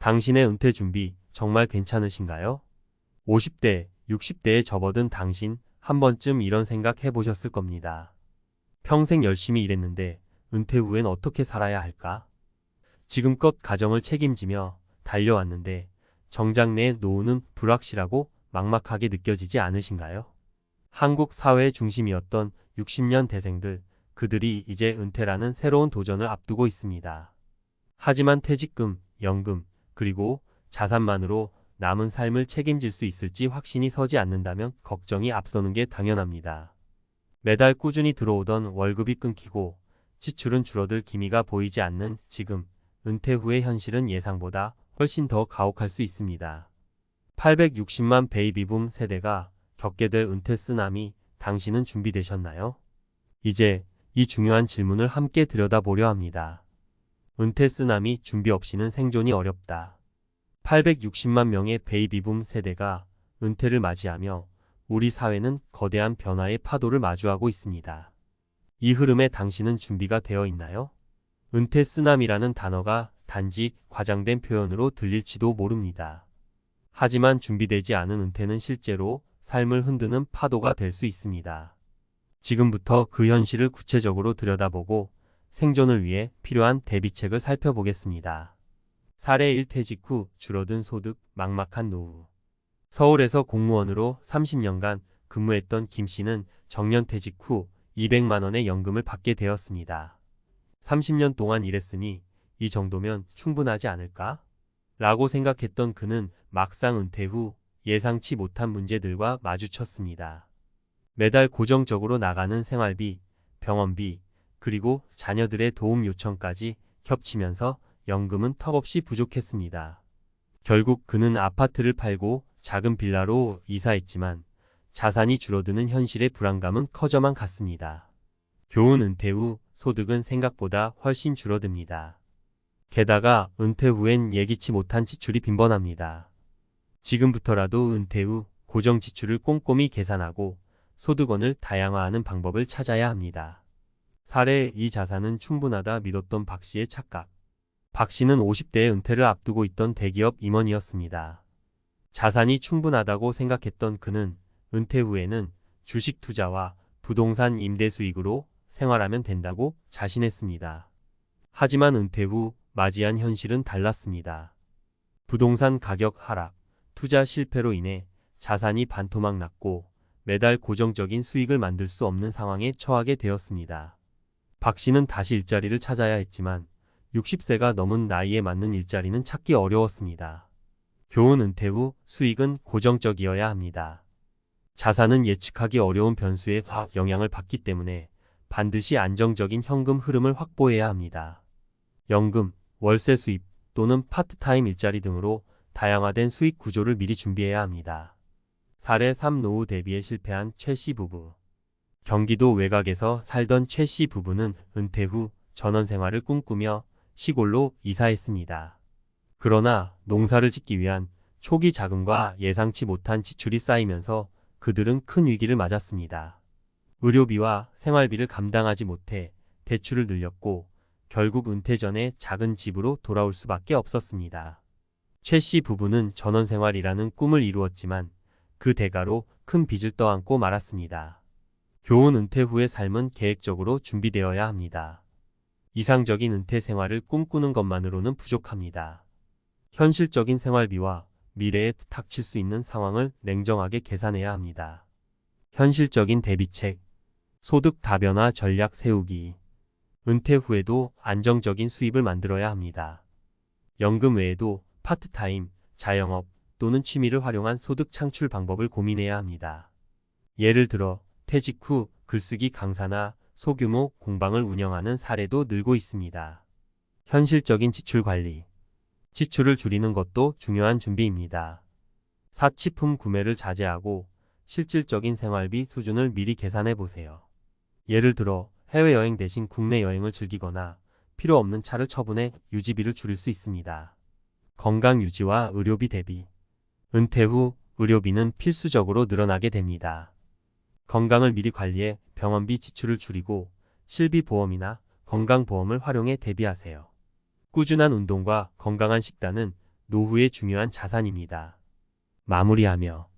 당신의 은퇴 준비 정말 괜찮으신가요? 50대, 60대에 접어든 당신 한 번쯤 이런 생각 해보셨을 겁니다. 평생 열심히 일했는데 은퇴 후엔 어떻게 살아야 할까? 지금껏 가정을 책임지며 달려왔는데 정작 내 노후는 불확실하고 막막하게 느껴지지 않으신가요? 한국 사회의 중심이었던 60년 대생들, 그들이 이제 은퇴라는 새로운 도전을 앞두고 있습니다. 하지만 퇴직금, 연금, 그리고 자산만으로 남은 삶을 책임질 수 있을지 확신이 서지 않는다면 걱정이 앞서는 게 당연합니다. 매달 꾸준히 들어오던 월급이 끊기고 지출은 줄어들 기미가 보이지 않는 지금, 은퇴 후의 현실은 예상보다 훨씬 더 가혹할 수 있습니다. 860만 베이비붐 세대가 겪게 될 은퇴 쓰나미, 당신은 준비되셨나요? 이제 이 중요한 질문을 함께 들여다보려 합니다. 은퇴 쓰나미 준비 없이는 생존이 어렵다. 860만 명의 베이비붐 세대가 은퇴를 맞이하며 우리 사회는 거대한 변화의 파도를 마주하고 있습니다. 이 흐름에 당신은 준비가 되어 있나요? 은퇴 쓰나미라는 단어가 단지 과장된 표현으로 들릴지도 모릅니다. 하지만 준비되지 않은 은퇴는 실제로 삶을 흔드는 파도가 될 수 있습니다. 지금부터 그 현실을 구체적으로 들여다보고 생존을 위해 필요한 대비책을 살펴보겠습니다. 사례 1. 퇴직 후 줄어든 소득, 막막한 노후. 서울에서 공무원으로 30년간 근무했던 김 씨는 정년퇴직 후 200만 원의 연금을 받게 되었습니다. 30년 동안 일했으니 이 정도면 충분하지 않을까? 라고 생각했던 그는 막상 은퇴 후 예상치 못한 문제들과 마주쳤습니다. 매달 고정적으로 나가는 생활비, 병원비, 그리고 자녀들의 도움 요청까지 겹치면서 연금은 턱없이 부족했습니다. 결국 그는 아파트를 팔고 작은 빌라로 이사했지만 자산이 줄어드는 현실의 불안감은 커져만 갔습니다. 교훈 은퇴 후 소득은 생각보다 훨씬 줄어듭니다. 게다가 은퇴 후엔 예기치 못한 지출이 빈번합니다. 지금부터라도 은퇴 후 고정 지출을 꼼꼼히 계산하고 소득원을 다양화하는 방법을 찾아야 합니다. 사례 2. 자산은 충분하다 믿었던 박 씨의 착각. 박 씨는 50대에 은퇴를 앞두고 있던 대기업 임원이었습니다. 자산이 충분하다고 생각했던 그는 은퇴 후에는 주식 투자와 부동산 임대 수익으로 생활하면 된다고 자신했습니다. 하지만 은퇴 후 맞이한 현실은 달랐습니다. 부동산 가격 하락, 투자 실패로 인해 자산이 반토막 났고 매달 고정적인 수익을 만들 수 없는 상황에 처하게 되었습니다. 박 씨는 다시 일자리를 찾아야 했지만 60세가 넘은 나이에 맞는 일자리는 찾기 어려웠습니다. 교훈 은퇴 후 수익은 고정적이어야 합니다. 자산은 예측하기 어려운 변수에 영향을 받기 때문에 반드시 안정적인 현금 흐름을 확보해야 합니다. 연금, 월세 수입 또는 파트타임 일자리 등으로 다양화된 수익 구조를 미리 준비해야 합니다. 사례 3. 노후 대비에 실패한 최 씨 부부. 경기도 외곽에서 살던 최 씨 부부는 은퇴 후 전원 생활을 꿈꾸며 시골로 이사했습니다. 그러나 농사를 짓기 위한 초기 자금과 예상치 못한 지출이 쌓이면서 그들은 큰 위기를 맞았습니다. 의료비와 생활비를 감당하지 못해 대출을 늘렸고 결국 은퇴 전에 작은 집으로 돌아올 수밖에 없었습니다. 최 씨 부부는 전원생활이라는 꿈을 이루었지만 그 대가로 큰 빚을 떠안고 말았습니다. 교훈 은퇴 후의 삶은 계획적으로 준비되어야 합니다. 이상적인 은퇴 생활을 꿈꾸는 것만으로는 부족합니다. 현실적인 생활비와 미래에 닥칠 수 있는 상황을 냉정하게 계산해야 합니다. 현실적인 대비책, 소득 다변화 전략 세우기. 은퇴 후에도 안정적인 수입을 만들어야 합니다. 연금 외에도 파트타임, 자영업 또는 취미를 활용한 소득 창출 방법을 고민해야 합니다. 예를 들어 퇴직 후 글쓰기 강사나 소규모 공방을 운영하는 사례도 늘고 있습니다. 현실적인 지출 관리. 지출을 줄이는 것도 중요한 준비입니다. 사치품 구매를 자제하고 실질적인 생활비 수준을 미리 계산해 보세요. 예를 들어 해외여행 대신 국내 여행을 즐기거나 필요 없는 차를 처분해 유지비를 줄일 수 있습니다. 건강 유지와 의료비 대비. 은퇴 후 의료비는 필수적으로 늘어나게 됩니다. 건강을 미리 관리해 병원비 지출을 줄이고 실비보험이나 건강보험을 활용해 대비하세요. 꾸준한 운동과 건강한 식단은 노후의 중요한 자산입니다. 마무리하며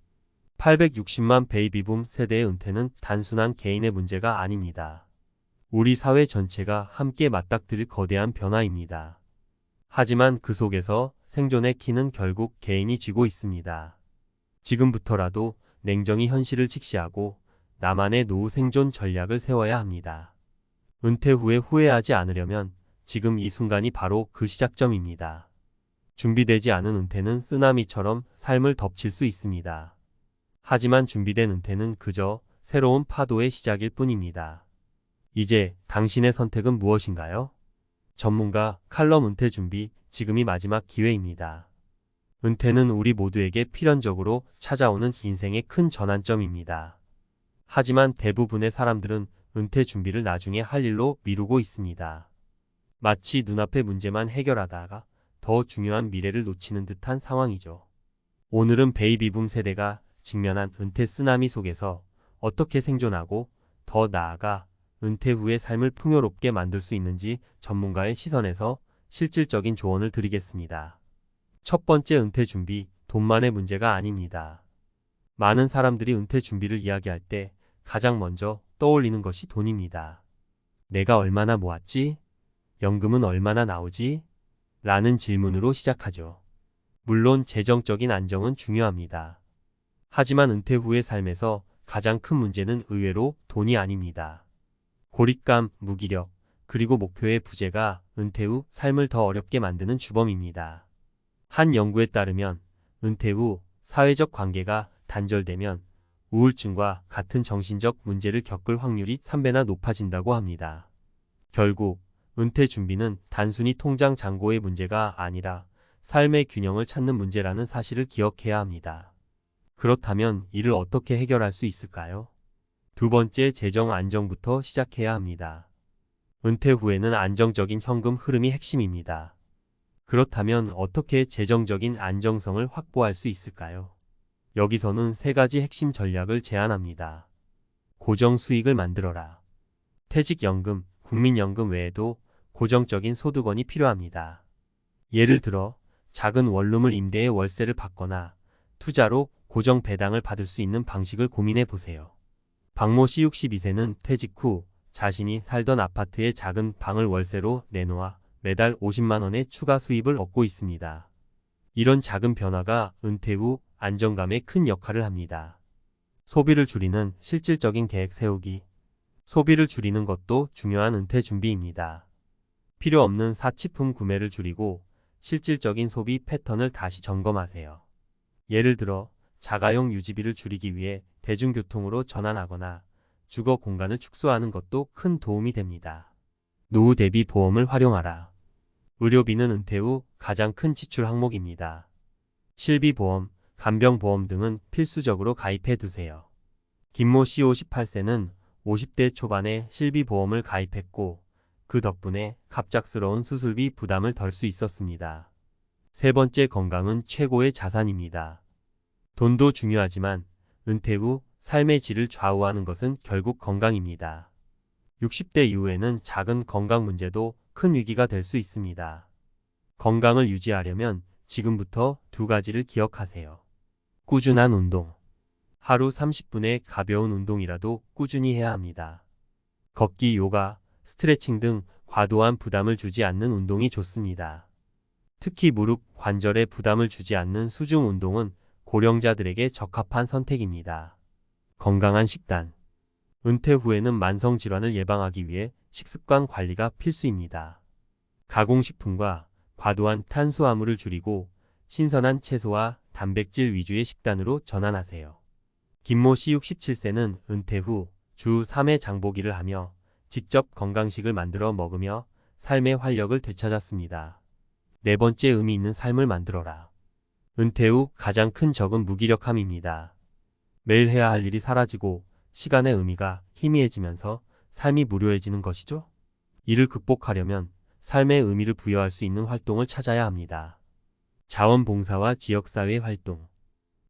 860만 베이비붐 세대의 은퇴는 단순한 개인의 문제가 아닙니다. 우리 사회 전체가 함께 맞닥뜨릴 거대한 변화입니다. 하지만 그 속에서 생존의 키는 결국 개인이 쥐고 있습니다. 지금부터라도 냉정히 현실을 직시하고 나만의 노후 생존 전략을 세워야 합니다. 은퇴 후에 후회하지 않으려면 지금 이 순간이 바로 그 시작점입니다. 준비되지 않은 은퇴는 쓰나미처럼 삶을 덮칠 수 있습니다. 하지만 준비된 은퇴는 그저 새로운 파도의 시작일 뿐입니다. 이제 당신의 선택은 무엇인가요? 전문가 칼럼 은퇴 준비, 지금이 마지막 기회입니다. 은퇴는 우리 모두에게 필연적으로 찾아오는 인생의 큰 전환점입니다. 하지만 대부분의 사람들은 은퇴 준비를 나중에 할 일로 미루고 있습니다. 마치 눈앞의 문제만 해결하다가 더 중요한 미래를 놓치는 듯한 상황이죠. 오늘은 베이비붐 세대가 직면한 은퇴 쓰나미 속에서 어떻게 생존하고 더 나아가 은퇴 후의 삶을 풍요롭게 만들 수 있는지 전문가의 시선에서 실질적인 조언을 드리겠습니다. 첫 번째, 은퇴 준비, 돈만의 문제가 아닙니다. 많은 사람들이 은퇴 준비를 이야기할 때 가장 먼저 떠올리는 것이 돈입니다. 내가 얼마나 모았지? 연금은 얼마나 나오지? 라는 질문으로 시작하죠. 물론 재정적인 안정은 중요합니다. 하지만 은퇴 후의 삶에서 가장 큰 문제는 의외로 돈이 아닙니다. 고립감, 무기력, 그리고 목표의 부재가 은퇴 후 삶을 더 어렵게 만드는 주범입니다. 한 연구에 따르면 은퇴 후 사회적 관계가 단절되면 우울증과 같은 정신적 문제를 겪을 확률이 3배나 높아진다고 합니다. 결국 은퇴 준비는 단순히 통장 잔고의 문제가 아니라 삶의 균형을 찾는 문제라는 사실을 기억해야 합니다. 그렇다면 이를 어떻게 해결할 수 있을까요? 두 번째, 재정 안정부터 시작해야 합니다. 은퇴 후에는 안정적인 현금 흐름이 핵심입니다. 그렇다면 어떻게 재정적인 안정성을 확보할 수 있을까요? 여기서는 세 가지 핵심 전략을 제안합니다. 고정 수익을 만들어라. 퇴직연금, 국민연금 외에도 고정적인 소득원이 필요합니다. 예를 들어 작은 원룸을 임대해 월세를 받거나 투자로 고정 배당을 받을 수 있는 방식을 고민해 보세요. 박모 씨 62세는 퇴직 후 자신이 살던 아파트의 작은 방을 월세로 내놓아 매달 50만 원의 추가 수입을 얻고 있습니다. 이런 작은 변화가 은퇴 후 안정감에 큰 역할을 합니다. 소비를 줄이는 실질적인 계획 세우기. 소비를 줄이는 것도 중요한 은퇴 준비입니다. 필요 없는 사치품 구매를 줄이고 실질적인 소비 패턴을 다시 점검하세요. 예를 들어 자가용 유지비를 줄이기 위해 대중교통으로 전환하거나 주거 공간을 축소하는 것도 큰 도움이 됩니다. 노후 대비 보험을 활용하라. 의료비는 은퇴 후 가장 큰 지출 항목입니다. 실비보험, 간병보험 등은 필수적으로 가입해 두세요. 김모 씨 58세는 50대 초반에 실비보험을 가입했고 그 덕분에 갑작스러운 수술비 부담을 덜 수 있었습니다. 세 번째, 건강은 최고의 자산입니다. 돈도 중요하지만 은퇴 후 삶의 질을 좌우하는 것은 결국 건강입니다. 60대 이후에는 작은 건강 문제도 큰 위기가 될 수 있습니다. 건강을 유지하려면 지금부터 두 가지를 기억하세요. 꾸준한 운동. 하루 30분의 가벼운 운동이라도 꾸준히 해야 합니다. 걷기, 요가, 스트레칭 등 과도한 부담을 주지 않는 운동이 좋습니다. 특히 무릎, 관절에 부담을 주지 않는 수중 운동은 고령자들에게 적합한 선택입니다. 건강한 식단. 은퇴 후에는 만성질환을 예방하기 위해 식습관 관리가 필수입니다. 가공식품과 과도한 탄수화물을 줄이고 신선한 채소와 단백질 위주의 식단으로 전환하세요. 김모 씨 67세는 은퇴 후 주 3회 장보기를 하며 직접 건강식을 만들어 먹으며 삶의 활력을 되찾았습니다. 네 번째, 의미 있는 삶을 만들어라. 은퇴 후 가장 큰 적은 무기력함입니다. 매일 해야 할 일이 사라지고 시간의 의미가 희미해지면서 삶이 무료해지는 것이죠. 이를 극복하려면 삶의 의미를 부여할 수 있는 활동을 찾아야 합니다. 자원봉사와 지역사회 활동.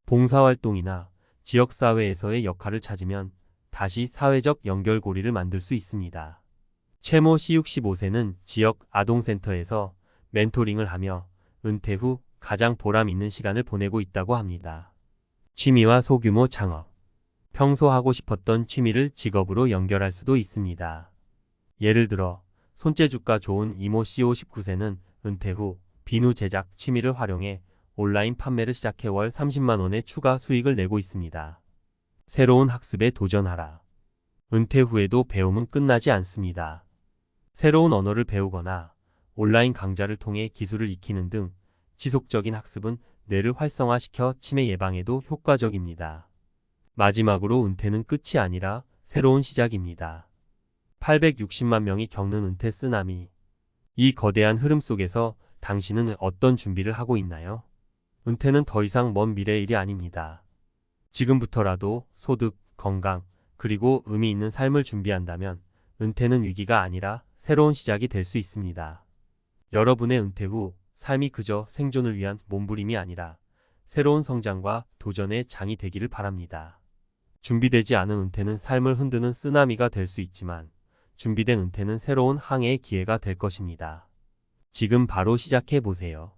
봉사활동이나 지역사회에서의 역할을 찾으면 다시 사회적 연결고리를 만들 수 있습니다. 최모 씨 65세는 지역 아동센터에서 멘토링을 하며 은퇴 후 가장 보람 있는 시간을 보내고 있다고 합니다. 취미와 소규모 창업. 평소 하고 싶었던 취미를 직업으로 연결할 수도 있습니다. 예를 들어 손재주가 좋은 이모 씨 59세는 은퇴 후 비누 제작 취미를 활용해 온라인 판매를 시작해 월 30만 원의 추가 수익을 내고 있습니다. 새로운 학습에 도전하라. 은퇴 후에도 배움은 끝나지 않습니다. 새로운 언어를 배우거나 온라인 강좌를 통해 기술을 익히는 등 지속적인 학습은 뇌를 활성화시켜 치매 예방에도 효과적입니다. 마지막으로 은퇴는 끝이 아니라 새로운 시작입니다. 860만 명이 겪는 은퇴 쓰나미. 이 거대한 흐름 속에서 당신은 어떤 준비를 하고 있나요? 은퇴는 더 이상 먼 미래의 일이 아닙니다. 지금부터라도 소득, 건강, 그리고 의미 있는 삶을 준비한다면 은퇴는 위기가 아니라 새로운 시작이 될 수 있습니다. 여러분의 은퇴 후 삶이 그저 생존을 위한 몸부림이 아니라 새로운 성장과 도전의 장이 되기를 바랍니다. 준비되지 않은 은퇴는 삶을 흔드는 쓰나미가 될 수 있지만 준비된 은퇴는 새로운 항해의 기회가 될 것입니다. 지금 바로 시작해 보세요.